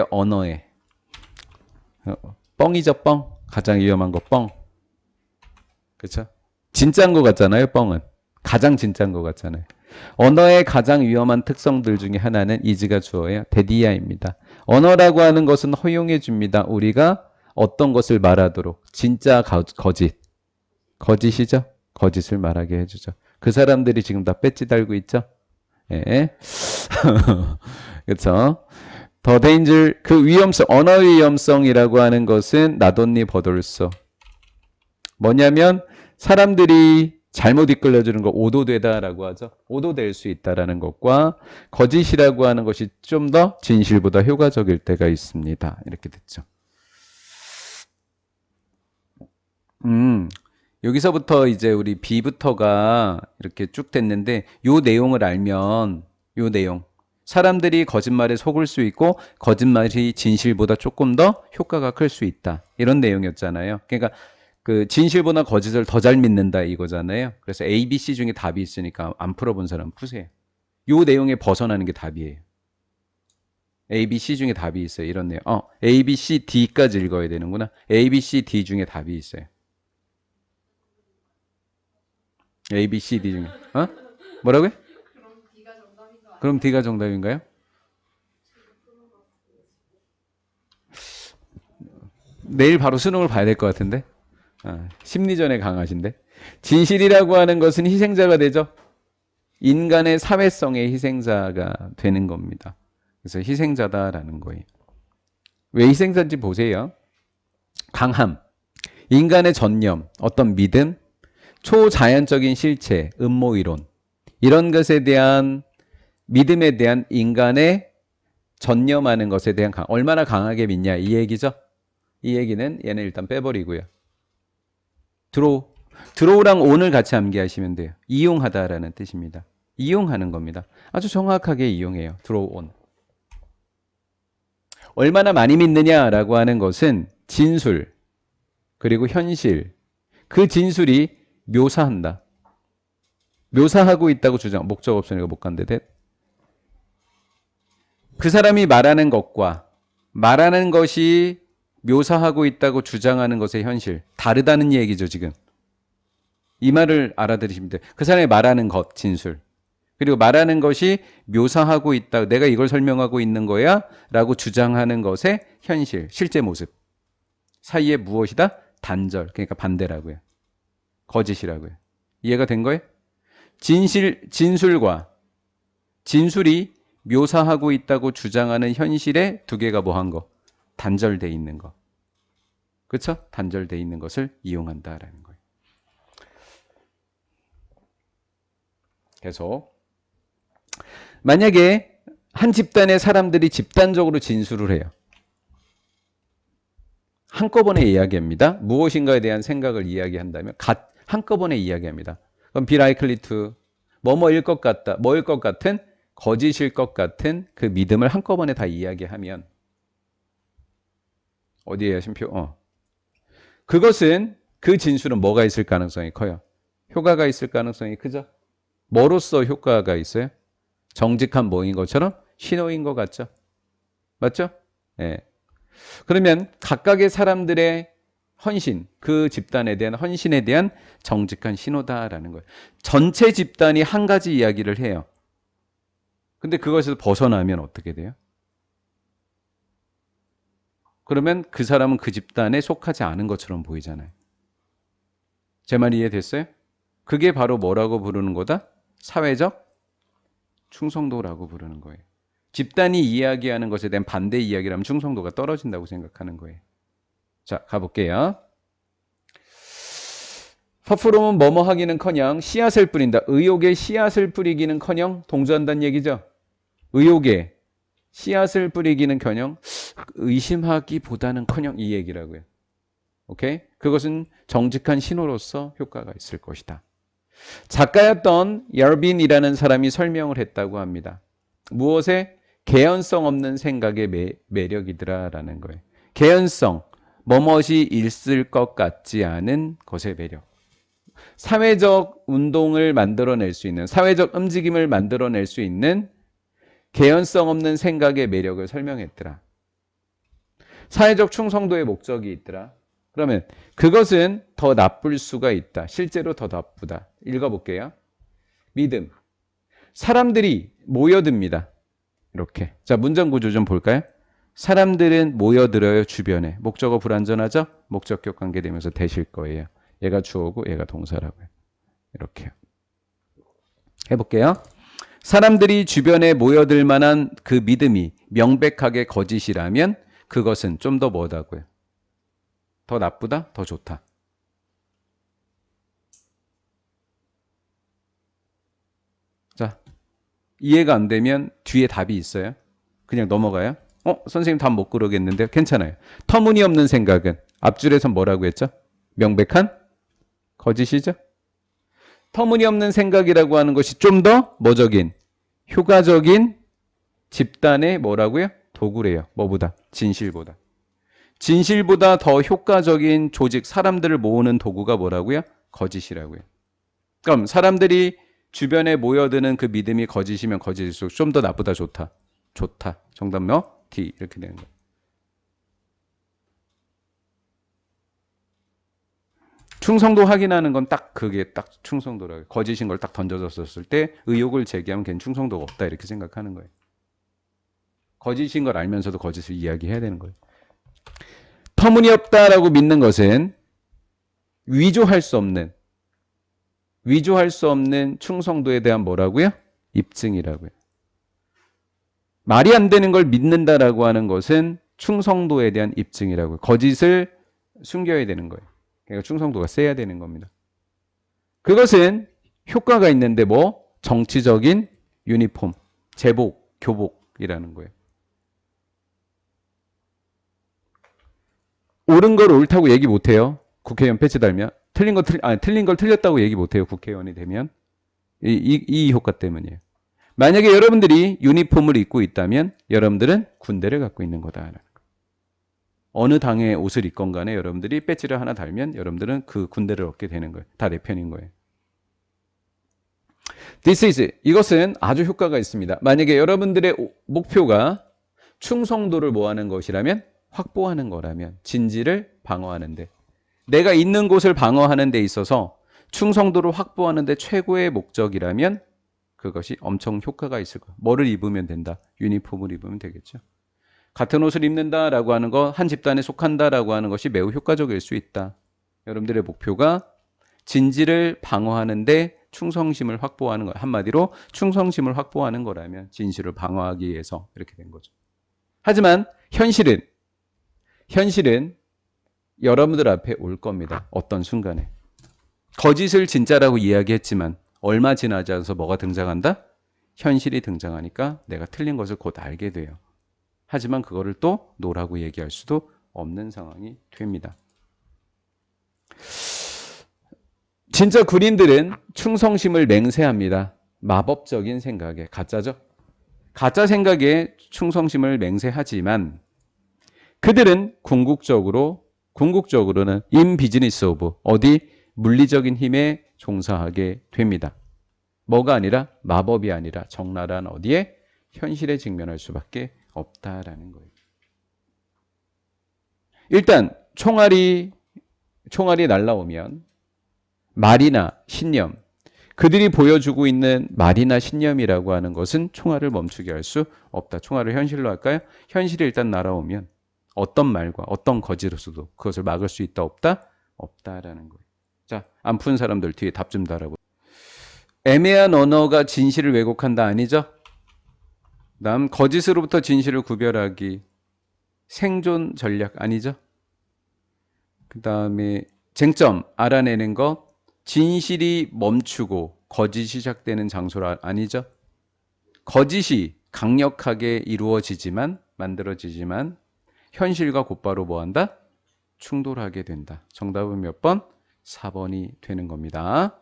언어에 뻥이죠, 뻥. 가장 위험한 거 뻥. 그렇죠? 진짜인 것 같잖아요, 뻥은. 가장 진짜인 것 같잖아요. 언어의 가장 위험한 특성들 중에 하나는 이즈가 주어예요. 데디아입니다. 언어라고 하는 것은 허용해 줍니다. 우리가 어떤 것을 말하도록. 진짜 거짓. 거짓이죠? 거짓을 말하게 해주죠. 그 사람들이 지금 다 배지 달고 있죠? 예. 그렇죠? 더 데인저 그 위험성, 언어 위험성이라고 하는 것은 나돈니 버돌소. 뭐냐면 사람들이 잘못 이끌려주는 거 오도되다라고 하죠. 오도될 수 있다라는 것과 거짓이라고 하는 것이 좀 더 진실보다 효과적일 때가 있습니다. 이렇게 됐죠. 여기서부터 이제 우리 B부터가 이렇게 쭉 됐는데 요 내용을 알면 요 내용 사람들이 거짓말에 속을 수 있고 거짓말이 진실보다 조금 더 효과가 클 수 있다. 이런 내용이었잖아요. 그러니까 그 진실보다 거짓을 더 잘 믿는다 이거잖아요. 그래서 A, B, C 중에 답이 있으니까 안 풀어본 사람 푸세요. 요 내용에 벗어나는 게 답이에요. A, B, C 중에 답이 있어요. 이런 내용. A, B, C, D까지 읽어야 되는구나. A, B, C, D 중에 답이 있어요. A, B, C, D 중에. 뭐라고요? 그럼 D가 정답인가요? 내일 바로 수능을 봐야 될 것 같은데. 심리전에 강하신데. 진실이라고 하는 것은 희생자가 되죠. 인간의 사회성의 희생자가 되는 겁니다. 그래서 희생자다라는 거예요. 왜 희생자인지 보세요. 강함, 인간의 전념, 어떤 믿음, 초자연적인 실체, 음모이론 이런 것에 대한 믿음에 대한 인간의 전념하는 것에 대한 얼마나 강하게 믿냐 이 얘기죠. 이 얘기는 얘는 일단 빼버리고요. 드로우랑 온을 같이 암기하시면 돼요. 이용하다라는 뜻입니다. 이용하는 겁니다. 아주 정확하게 이용해요. 드로우 온. 얼마나 많이 믿느냐라고 하는 것은 진술 그리고 현실 그 진술이 묘사한다. 묘사하고 있다고 주장. 목적 없으니까 못 간대. 그 사람이 말하는 것과 말하는 것이 묘사하고 있다고 주장하는 것의 현실 다르다는 얘기죠 지금. 이 말을 알아들으시면 돼요. 그 사람이 말하는 것 진술 그리고 말하는 것이 묘사하고 있다. 내가 이걸 설명하고 있는 거야 라고 주장하는 것의 현실 실제 모습 사이에 무엇이다? 단절 그러니까 반대라고요. 거짓이라고요. 이해가 된 거예요? 진술과 진술이 묘사하고 있다고 주장하는 현실에 두 개가 뭐 한 거? 단절돼 있는 거. 그렇죠? 단절돼 있는 것을 이용한다라는 거예요. 계속 만약에 한 집단의 사람들이 집단적으로 진술을 해요. 한꺼번에 이야기합니다. 무엇인가에 대한 생각을 이야기한다면 한꺼번에 이야기합니다. 그럼 be likely to 뭐뭐일 것 같다. 뭐일 것 같은 거짓일 것 같은 그 믿음을 한꺼번에 다 이야기하면 어디에요 심표? 그것은 그 진술은 뭐가 있을 가능성이 커요? 효과가 있을 가능성이 크죠? 뭐로써 효과가 있어요? 정직한 뭐인 것처럼 신호인 것 같죠? 맞죠? 네. 그러면 각각의 사람들의 헌신, 그 집단에 대한 헌신에 대한 정직한 신호다라는 거예요. 전체 집단이 한 가지 이야기를 해요. 근데 그것에서 벗어나면 어떻게 돼요? 그러면 그 사람은 그 집단에 속하지 않은 것처럼 보이잖아요. 제 말 이해됐어요? 그게 바로 뭐라고 부르는 거다? 사회적 충성도라고 부르는 거예요. 집단이 이야기하는 것에 대한 반대 이야기라면 충성도가 떨어진다고 생각하는 거예요. 자, 가볼게요. 퍼프롬은 뭐뭐 하기는커녕 씨앗을 뿌린다. 의욕에 씨앗을 뿌리기는커녕 동조한다는 얘기죠. 의욕에 씨앗을 뿌리기는커녕 의심하기보다는커녕 이 얘기라고요. 오케이? 그것은 정직한 신호로서 효과가 있을 것이다. 작가였던 열빈이라는 사람이 설명을 했다고 합니다. 무엇에? 개연성 없는 생각의 매력이더라라는 거예요. 개연성, 뭐뭇이 있을 것 같지 않은 것의 매력. 사회적 운동을 만들어낼 수 있는, 사회적 움직임을 만들어낼 수 있는 개연성 없는 생각의 매력을 설명했더라. 사회적 충성도의 목적이 있더라. 그러면 그것은 더 나쁠 수가 있다. 실제로 더 나쁘다. 읽어볼게요. 믿음. 사람들이 모여듭니다. 이렇게. 자, 문장 구조 좀 볼까요? 사람들은 모여들어요, 주변에. 목적어 불완전하죠? 목적격 관계되면서 되실 거예요. 얘가 주어고 얘가 동사라고요. 이렇게요. 해볼게요. 사람들이 주변에 모여들 만한 그 믿음이 명백하게 거짓이라면 그것은 좀 더 뭐다고요? 더 나쁘다? 더 좋다? 자, 이해가 안 되면 뒤에 답이 있어요. 그냥 넘어가요. 선생님 답 못 그러겠는데요. 괜찮아요. 터무니없는 생각은 앞줄에서 뭐라고 했죠? 명백한 거짓이죠. 터무니없는 생각이라고 하는 것이 좀 더 뭐적인 효과적인 집단의 뭐라고요? 도구래요. 뭐보다? 진실보다. 진실보다 더 효과적인 조직, 사람들을 모으는 도구가 뭐라고요? 거짓이라고요. 그럼 사람들이 주변에 모여드는 그 믿음이 거짓이면 거짓일수록 좀 더 나쁘다, 좋다? 좋다. 정답 뭐? D. 이렇게 되는 거예요. 충성도 확인하는 건 딱 그게 딱 충성도라고요. 거짓인 걸 딱 던져줬을 때 의혹을 제기하면 걔는 충성도가 없다 이렇게 생각하는 거예요. 거짓인 걸 알면서도 거짓을 이야기해야 되는 거예요. 터무니없다라고 믿는 것은 위조할 수 없는 충성도에 대한 뭐라고요? 입증이라고요. 말이 안 되는 걸 믿는다라고 하는 것은 충성도에 대한 입증이라고요. 거짓을 숨겨야 되는 거예요. 그러니까 충성도가 세야 되는 겁니다. 그것은 효과가 있는데 뭐? 정치적인 유니폼, 제복, 교복이라는 거예요. 옳은 걸 옳다고 얘기 못해요. 국회의원 패치 달면. 틀린 걸 틀렸다고 얘기 못해요. 국회의원이 되면. 이 효과 때문이에요. 만약에 여러분들이 유니폼을 입고 있다면 여러분들은 군대를 갖고 있는 거다. 어느 당의 옷을 입건 간에 여러분들이 배지를 하나 달면 여러분들은 그 군대를 얻게 되는 거예요. 다 내 편인 거예요. 이것은 아주 효과가 있습니다. 만약에 여러분들의 목표가 충성도를 뭐하는 것이라면 확보하는 거라면 진지를 방어하는데 내가 있는 곳을 방어하는 데 있어서 충성도를 확보하는 데 최고의 목적이라면 그것이 엄청 효과가 있을 거예요. 뭐를 입으면 된다? 유니폼을 입으면 되겠죠. 같은 옷을 입는다라고 하는 거, 한 집단에 속한다라고 하는 것이 매우 효과적일 수 있다. 여러분들의 목표가 진실을 방어하는데 충성심을 확보하는 거, 한마디로 충성심을 확보하는 거라면 진실을 방어하기 위해서 이렇게 된 거죠. 하지만 현실은 여러분들 앞에 올 겁니다. 어떤 순간에. 거짓을 진짜라고 이야기했지만 얼마 지나지 않아서 뭐가 등장한다? 현실이 등장하니까 내가 틀린 것을 곧 알게 돼요. 하지만 그거를 또 노라고 얘기할 수도 없는 상황이 됩니다. 진짜 군인들은 충성심을 맹세합니다. 마법적인 생각에. 가짜죠? 가짜 생각에 충성심을 맹세하지만 그들은 궁극적으로는 in business of 어디 물리적인 힘에 종사하게 됩니다. 뭐가 아니라 마법이 아니라 적나라한 어디에 현실에 직면할 수밖에 없다라는 거예요. 일단 총알이 날라오면 말이나 신념, 그들이 보여주고 있는 말이나 신념이라고 하는 것은 총알을 멈추게 할 수 없다. 총알을 현실로 할까요? 현실이 일단 날아오면 어떤 말과 어떤 거짓으로서도 그것을 막을 수 있다 없다? 없다라는 거예요. 자, 안 푼 사람들 뒤에 답 좀 달아보세요. 애매한 언어가 진실을 왜곡한다 아니죠? 다음 거짓으로부터 진실을 구별하기 생존 전략 아니죠? 그 다음에 쟁점 알아내는 것 진실이 멈추고 거짓이 시작되는 장소라 아니죠? 거짓이 강력하게 만들어지지만 현실과 곧바로 뭐한다? 충돌하게 된다. 정답은 몇 번? 4번이 되는 겁니다.